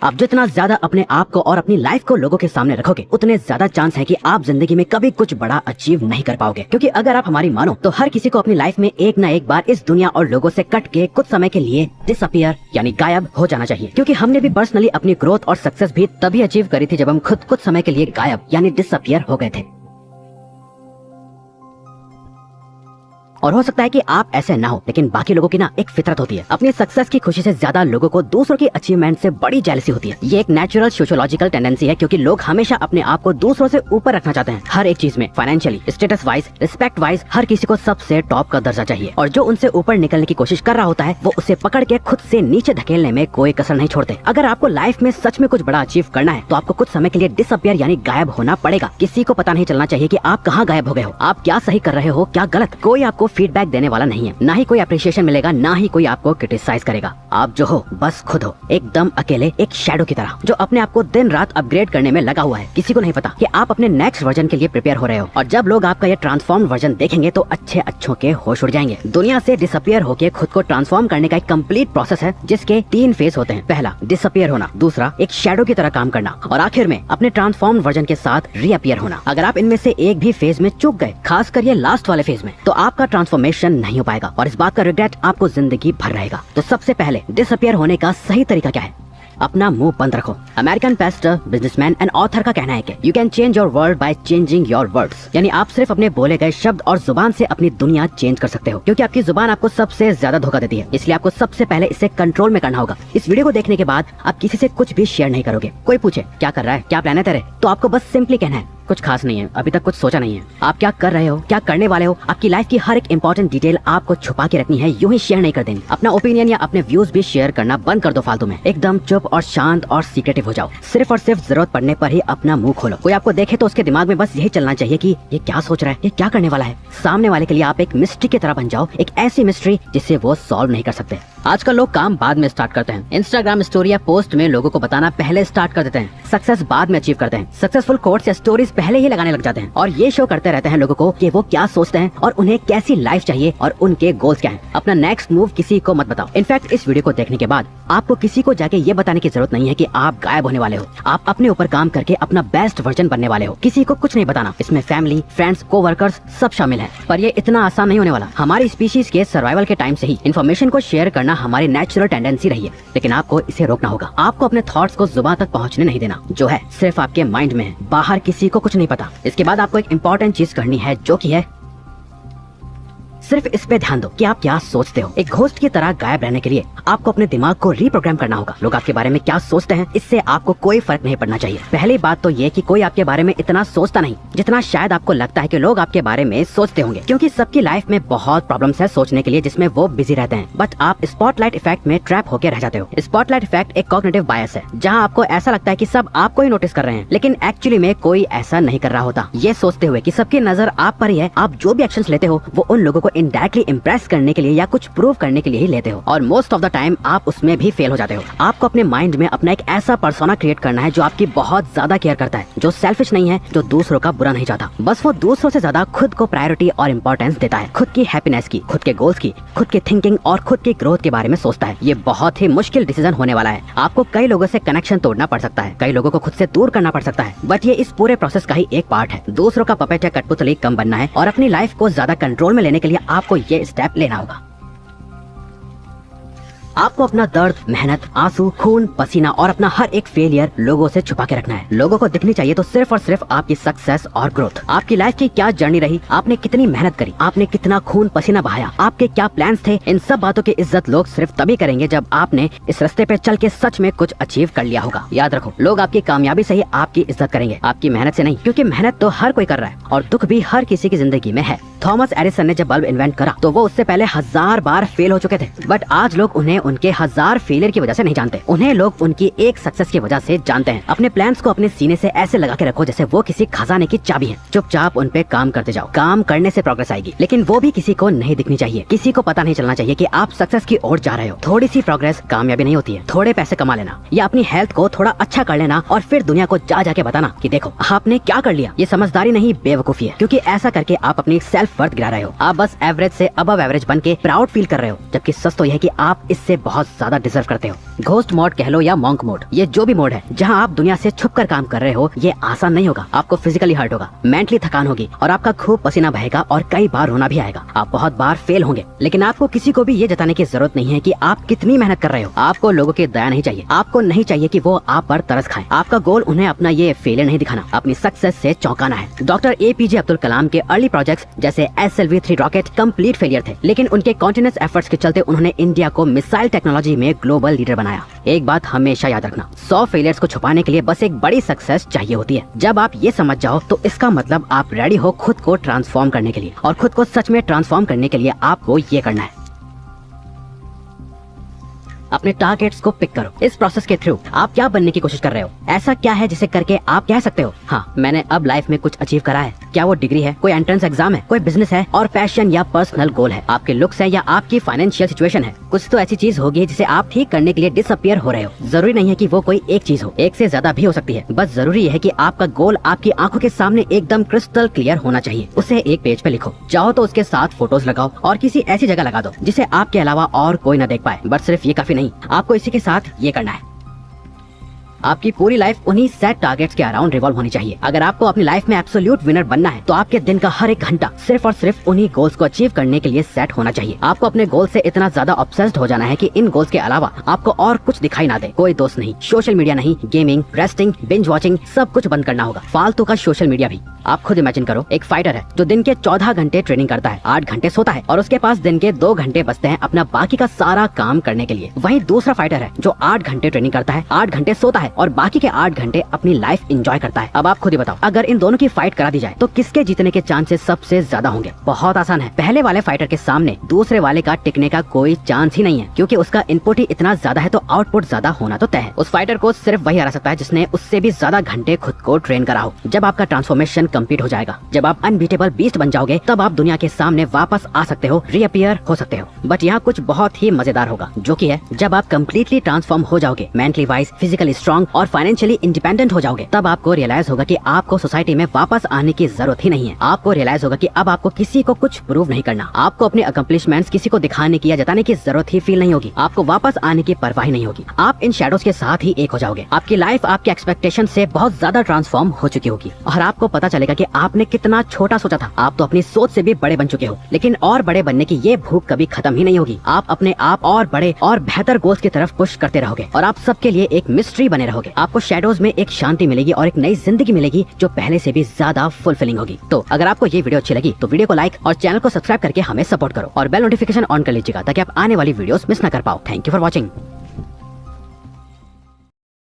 आप जितना ज्यादा अपने आप को और अपनी लाइफ को लोगों के सामने रखोगे, उतने ज्यादा चांस है कि आप जिंदगी में कभी कुछ बड़ा अचीव नहीं कर पाओगे। क्योंकि अगर आप हमारी मानो तो हर किसी को अपनी लाइफ में एक ना एक बार इस दुनिया और लोगों से कट के कुछ समय के लिए डिसअपियर यानी गायब हो जाना चाहिए। क्योंकि हमने भी पर्सनली अपनी ग्रोथ और सक्सेस भी तभी अचीव करी थी जब हम खुद कुछ समय के लिए गायब यानी डिसअपियर हो गए थे। और हो सकता है कि आप ऐसे ना हो, लेकिन बाकी लोगों की ना एक फितरत होती है। अपनी सक्सेस की खुशी से ज्यादा लोगों को दूसरों की अचीवमेंट से बड़ी जेलसी होती है। ये एक नेचुरल सोशियोलॉजिकल टेंडेंसी है, क्योंकि लोग हमेशा अपने आप को दूसरों से ऊपर रखना चाहते हैं। हर एक चीज में, financially, status wise, respect wise, हर किसी को सबसे टॉप का दर्जा चाहिए। और जो उनसे ऊपर निकलने की कोशिश कर रहा होता है, वो उसे पकड़ के खुद से नीचे धकेलने में कोई कसर नहीं छोड़ते। अगर आपको लाइफ में सच में कुछ बड़ा अचीव करना है, तो आपको कुछ समय के लिए डिसअपियर यानी गायब होना पड़ेगा। किसी को पता नहीं चलना चाहिए कि आप कहाँ गायब हो गए हो, आप क्या सही कर रहे हो, क्या गलत। कोई आपको फीडबैक देने वाला नहीं है, ना ही कोई अप्रिशिएशन मिलेगा, ना ही कोई आपको क्रिटिसाइज करेगा। आप जो हो बस खुद हो, एकदम अकेले, एक शैडो की तरह, जो अपने आप को दिन रात अपग्रेड करने में लगा हुआ है। किसी को नहीं पता कि आप अपने नेक्स्ट वर्जन के लिए प्रिपेयर हो रहे हो। और जब लोग आपका ये ट्रांसफॉर्म वर्जन देखेंगे तो अच्छे अच्छों के होश उड़ जाएंगे। दुनिया से डिसअपियर होकर खुद को ट्रांसफॉर्म करने का एक कंप्लीट प्रोसेस है, जिसके 3 फेज होते हैं। पहला डिसअपियर होना, दूसरा एक शैडो की तरह काम करना, और आखिर में अपने ट्रांसफॉर्म वर्जन के साथ रीअपियर होना। अगर आप इनमें से एक भी फेज में चूक गए, खासकर ये लास्ट वाले फेज में, तो आपका ट्रांसफॉर्मेशन नहीं हो पाएगा और इस बात का रिग्रेट आपको जिंदगी भर रहेगा। तो सबसे पहले डिसअपियर होने का सही तरीका क्या है? अपना मुंह बंद रखो। American Pasteur, businessman and author का कहना है कि you can change your world by changing your words, यानी आप सिर्फ अपने बोले गए शब्द और जुबान से अपनी दुनिया चेंज कर सकते हो। क्योंकि आपकी जुबान आपको सबसे ज्यादा धोखा देती है, इसलिए आपको सबसे पहले इसे कंट्रोल में करना होगा। इस वीडियो को देखने के बाद आप किसी से कुछ भी शेयर नहीं करोगे। कोई पूछे क्या कर रहा है, क्या प्लान है तेरे, तो आपको बस सिंपली कहना है कुछ खास नहीं है, अभी तक कुछ सोचा नहीं है। आप क्या कर रहे हो, क्या करने वाले हो, आपकी लाइफ की हर एक इंपॉर्टेंट डिटेल आपको छुपा के रखनी है, यूं ही शेयर नहीं कर देनी। अपना ओपिनियन या अपने व्यूज भी शेयर करना बंद कर दो फालतू में। एकदम चुप और शांत और सीक्रेटिव हो जाओ। सिर्फ और सिर्फ जरूरत पड़ने पर ही अपना मुंह खोलो। कोई आपको देखे तो उसके दिमाग में बस यही चलना चाहिए कि ये क्या सोच रहा है, ये क्या करने वाला है। सामने वाले के लिए आप एक मिस्ट्री की तरह बन जाओ, एक ऐसी मिस्ट्री जिसे वो सॉल्व नहीं कर सकते। आजकल लोग काम बाद में स्टार्ट करते हैं। इंस्टाग्राम स्टोरी या पोस्ट में लोगों को बताना पहले स्टार्ट कर देते हैं। सक्सेस बाद में अचीव करते हैं। सक्सेसफुल कोट्स या स्टोरीज पहले ही लगाने लग जाते हैं और ये शो करते रहते हैं लोगों को कि वो क्या सोचते हैं और उन्हें कैसी लाइफ चाहिए और उनके गोल्स क्या हैं। अपना नेक्स्ट मूव किसी को मत बताओ। इनफैक्ट इस वीडियो को देखने के बाद आपको किसी को जाके ये बताने की जरूरत नहीं है कि आप गायब होने वाले हो। आप अपने ऊपर काम करके अपना बेस्ट वर्जन बनने वाले हो। किसी को कुछ नहीं बताना। इसमें फैमिली, फ्रेंड्स, कोवर्कर्स सब शामिल हैं। पर ये इतना आसान नहीं होने वाला। हमारी स्पीशीज के सर्वाइवल के टाइम से ही इन्फॉर्मेशन को शेयर करना हमारी नेचुरल टेंडेंसी रही है, लेकिन आपको इसे रोकना होगा। आपको अपने थॉट्स को जुबान तक पहुंचने नहीं देना। जो है सिर्फ आपके माइंड में है, बाहर किसी को कुछ नहीं पता। इसके बाद आपको एक इंपॉर्टेंट चीज करनी है, जो कि है सिर्फ इस पे ध्यान दो कि आप क्या सोचते हो। एक घोस्ट की तरह गायब रहने के लिए आपको अपने दिमाग को रीप्रोग्राम करना होगा। लोग आपके बारे में क्या सोचते हैं, इससे आपको कोई फर्क नहीं पड़ना चाहिए। पहली बात तो ये कि कोई आपके बारे में इतना सोचता नहीं जितना शायद आपको लगता है कि लोग आपके बारे में सोचते होंगे। क्योंकि सबकी लाइफ में बहुत प्रॉब्लम्स है सोचने के लिए, जिसमें वो बिजी रहते हैं। बट आप स्पॉटलाइट इफेक्ट में ट्रैप होकर रह जाते हो। स्पॉटलाइट इफेक्ट एक कॉग्निटिव बायस है, जहाँ आपको ऐसा लगता है कि सब आपको ही नोटिस कर रहे हैं, लेकिन एक्चुअली में कोई ऐसा नहीं कर रहा होता। ये सोचते हुए कि सबकी नजर आप पर ही है, आप जो भी एक्शंस लेते हो वो उन लोगों को इनडायरेक्टली इम्प्रेस करने के लिए या कुछ प्रूव करने के लिए ही लेते हो, और मोस्ट ऑफ द टाइम आप उसमें भी फेल हो जाते हो। आपको अपने माइंड में अपना एक ऐसा पर्सोना क्रिएट करना है जो आपकी बहुत ज्यादा केयर करता है, जो सेल्फिश नहीं है, जो दूसरों का बुरा नहीं चाहता। बस वो दूसरों से ज्यादा खुद को प्रायोरिटी और इम्पोर्टेंस देता है। खुद की हैप्पीनेस की, खुद के गोल्स की, खुद की थिंकिंग और खुद की ग्रोथ के बारे में सोचता है। ये बहुत ही मुश्किल डिसीजन होने वाला है। आपको कई लोगों से कनेक्शन तोड़ना पड़ सकता है, कई लोगों को खुद से दूर करना पड़ सकता है, बट ये इस पूरे प्रोसेस का ही एक पार्ट है। दूसरों का पपेट या कठपुतली कम बनना है और अपनी लाइफ को ज्यादा कंट्रोल में लेने के लिए आपको ये स्टेप लेना होगा। आपको अपना दर्द, मेहनत, आंसू, खून, पसीना और अपना हर एक फेलियर लोगों से छुपा के रखना है। लोगों को दिखनी चाहिए तो सिर्फ और सिर्फ आपकी सक्सेस और ग्रोथ। आपकी लाइफ की क्या जर्नी रही, आपने कितनी मेहनत करी, आपने कितना खून पसीना बहाया, आपके क्या प्लान्स थे, इन सब बातों की इज्जत लोग सिर्फ तभी करेंगे जब आपने इस रास्ते पे चल के सच में कुछ अचीव कर लिया होगा। याद रखो, लोग आपकी कामयाबी से ही आपकी इज्जत करेंगे, आपकी मेहनत से नहीं, क्योंकि मेहनत तो हर कोई कर रहा है और दुख भी हर किसी की जिंदगी में है। थॉमस एडिसन ने जब बल्ब इन्वेंट करा तो वो उससे पहले 1000 बार फेल हो चुके थे, बट आज लोग उन्हें उनके 1000 फेलियर की वजह से नहीं जानते, उन्हें लोग उनकी एक सक्सेस की वजह से जानते हैं। अपने प्लान्स को अपने सीने से ऐसे लगा के रखो जैसे वो किसी खजाने की चाबी है। चुपचाप उन पे काम करते जाओ। काम करने से प्रोग्रेस आएगी, लेकिन वो भी किसी को नहीं दिखनी चाहिए। किसी को पता नहीं चलना चाहिए कि आप सक्सेस की ओर जा रहे हो। थोड़ी सी प्रोग्रेस कामयाबी नहीं होती है। थोड़े पैसे कमा लेना या अपनी हेल्थ को थोड़ा अच्छा कर लेना और फिर दुनिया को जा जाके बताना कि देखो आपने क्या कर लिया, ये समझदारी नहीं बेवकूफी है। क्योंकि ऐसा करके आप अपनी सेल्फ वर्थ गिरा रहे हो। आप बस एवरेज से अबव एवरेज बन के प्राउड फील कर रहे हो, जबकि सच तो यह है कि आप इससे बहुत ज्यादा डिजर्व करते हो। घोस्ट मोड कह लो या मॉन्क मोड, ये जो भी मोड है जहाँ आप दुनिया से छुप कर काम कर रहे हो, ये आसान नहीं होगा। आपको फिजिकली हर्ट होगा, मेंटली थकान होगी और आपका खूब पसीना बहेगा और कई बार रोना भी आएगा। आप बहुत बार फेल होंगे, लेकिन आपको किसी को भी ये जताने की जरूरत नहीं है कि आप कितनी मेहनत कर रहे हो। आपको लोगों की दया नहीं चाहिए, आपको नहीं चाहिए कि वो आप पर तरस खाएं। आपका गोल उन्हें अपना ये फेलियर नहीं दिखाना, अपनी सक्सेस से चौंकाना है। डॉक्टर APJ अब्दुल कलाम के अर्ली प्रोजेक्ट्स जैसे SLV-3 रॉकेट कंप्लीट फेलियर थे, लेकिन उनके कॉन्टिन्यूअस एफर्ट्स के चलते उन्होंने इंडिया को मिसाइल टेक्नोलॉजी में ग्लोबल लीडर बनाया। एक बात हमेशा याद रखना, 100 फेलियर्स को छुपाने के लिए बस एक बड़ी सक्सेस चाहिए होती है। जब आप ये समझ जाओ तो इसका मतलब आप रेडी हो खुद को ट्रांसफॉर्म करने के लिए, और खुद को सच में ट्रांसफॉर्म करने के लिए आपको ये करना है, अपने टारगेट्स को पिक करो। इस प्रोसेस के थ्रू आप क्या बनने की कोशिश कर रहे हो? ऐसा क्या है जिसे करके आप कह सकते हो हाँ मैंने अब लाइफ में कुछ अचीव करा है? क्या वो डिग्री है, कोई एंट्रेंस एग्जाम है, कोई बिजनेस है और पैशन या पर्सनल गोल है, आपके लुक्स है या आपकी फाइनेंशियल सिचुएशन है? कुछ तो ऐसी चीज होगी जिसे आप ठीक करने के लिए डिसअपियर हो रहे हो। जरूरी नहीं है कि वो कोई एक चीज हो, एक से ज्यादा भी हो सकती है। बस जरूरी है कि आपका गोल आपकी आंखों के सामने एकदम क्रिस्टल क्लियर होना चाहिए। उसे एक पेज पे लिखो, चाहो तो उसके साथ फोटोज लगाओ और किसी ऐसी जगह लगा दो जिसे आपके अलावा और कोई न देख पाए। बट सिर्फ ये काफी नहीं, आपको इसी के साथ ये करना है, आपकी पूरी लाइफ उन्हीं सेट टारगेट्स के अराउंड रिवॉल्व होनी चाहिए। अगर आपको अपनी लाइफ में एब्सोल्यूट विनर बनना है तो आपके दिन का हर एक घंटा सिर्फ और सिर्फ उन्हीं गोल्स को अचीव करने के लिए सेट होना चाहिए। आपको अपने गोल से इतना ज्यादा ऑब्सेस्ड हो जाना है कि इन गोल्स के अलावा आपको और कुछ दिखाई ना दे। कोई दोस्त नहीं, सोशल मीडिया नहीं, गेमिंग, रेस्टिंग, बिंज वॉचिंग, सब कुछ बंद करना होगा, फालतू का सोशल मीडिया भी। आप खुद इमेजिन करो, एक फाइटर है जो दिन के 14 घंटे ट्रेनिंग करता है, 8 घंटे सोता है और उसके पास दिन के 2 घंटे बचते हैं अपना बाकी का सारा काम करने के लिए। वहीं दूसरा फाइटर है जो 8 घंटे ट्रेनिंग करता है, 8 घंटे सोता है और बाकी के 8 घंटे अपनी लाइफ एंजॉय करता है। अब आप खुद ही बताओ, अगर इन दोनों की फाइट करा दी जाए तो किसके जीतने के चांसेस सबसे ज्यादा होंगे? बहुत आसान है, पहले वाले फाइटर के सामने दूसरे वाले का टिकने का कोई चांस ही नहीं है, क्योंकि उसका इनपुट ही इतना ज्यादा है तो आउटपुट ज्यादा होना तो तय है। उस फाइटर को सिर्फ वही हरा सकता है जिसने उससे भी ज्यादा घंटे खुद को ट्रेन करा हो। जब आपका ट्रांसफॉर्मेशन कंप्लीट हो जाएगा, जब आप अनबीटेबल बीस्ट बन जाओगे, तब आप दुनिया के सामने वापस आ सकते हो, रीअपियर हो सकते हो। बट यहाँ कुछ बहुत ही मजेदार होगा, जो कि है जब आप कम्प्लीटली ट्रांसफॉर्म हो जाओगे, मेंटली वाइज, फिजिकली स्ट्रॉन्ग और फाइनेंशियली इंडिपेंडेंट हो जाओगे, तब आपको रियलाइज होगा कि आपको सोसाइटी में वापस आने की जरूरत ही नहीं है। आपको रियलाइज होगा कि अब आपको किसी को कुछ प्रूव नहीं करना, आपको अपने अकम्प्लिशमेंट्स किसी को दिखाने की या जताने की जरूरत ही फील नहीं होगी, आपको वापस आने की परवाह नहीं होगी। आप इन शैडोज के साथ ही एक हो जाओगे। आपकी लाइफ आपके एक्सपेक्टेशन से बहुत ज्यादा ट्रांसफॉर्म हो चुकी होगी और आपको पता चलेगा कि आपने कितना छोटा सोचा था। आप तो अपनी सोच से भी बड़े बन चुके हो, लेकिन और बड़े बनने की ये भूख कभी खत्म ही नहीं होगी। आप अपने आप और बड़े और बेहतर गोल्स की तरफ पुश करते रहोगे और आप सबके लिए एक मिस्ट्री बने रहोगे। आपको शैडोज में एक शांति मिलेगी और एक नई जिंदगी मिलेगी जो पहले से भी ज्यादा फुलफिलिंग होगी। तो अगर आपको ये वीडियो अच्छी लगी तो वीडियो को लाइक और चैनल को सब्सक्राइब करके हमें सपोर्ट करो और बेल नोटिफिकेशन ऑन कर लीजिएगा ताकि आप आने वाली वीडियोस मिस ना कर पाओ। Thank you for watching.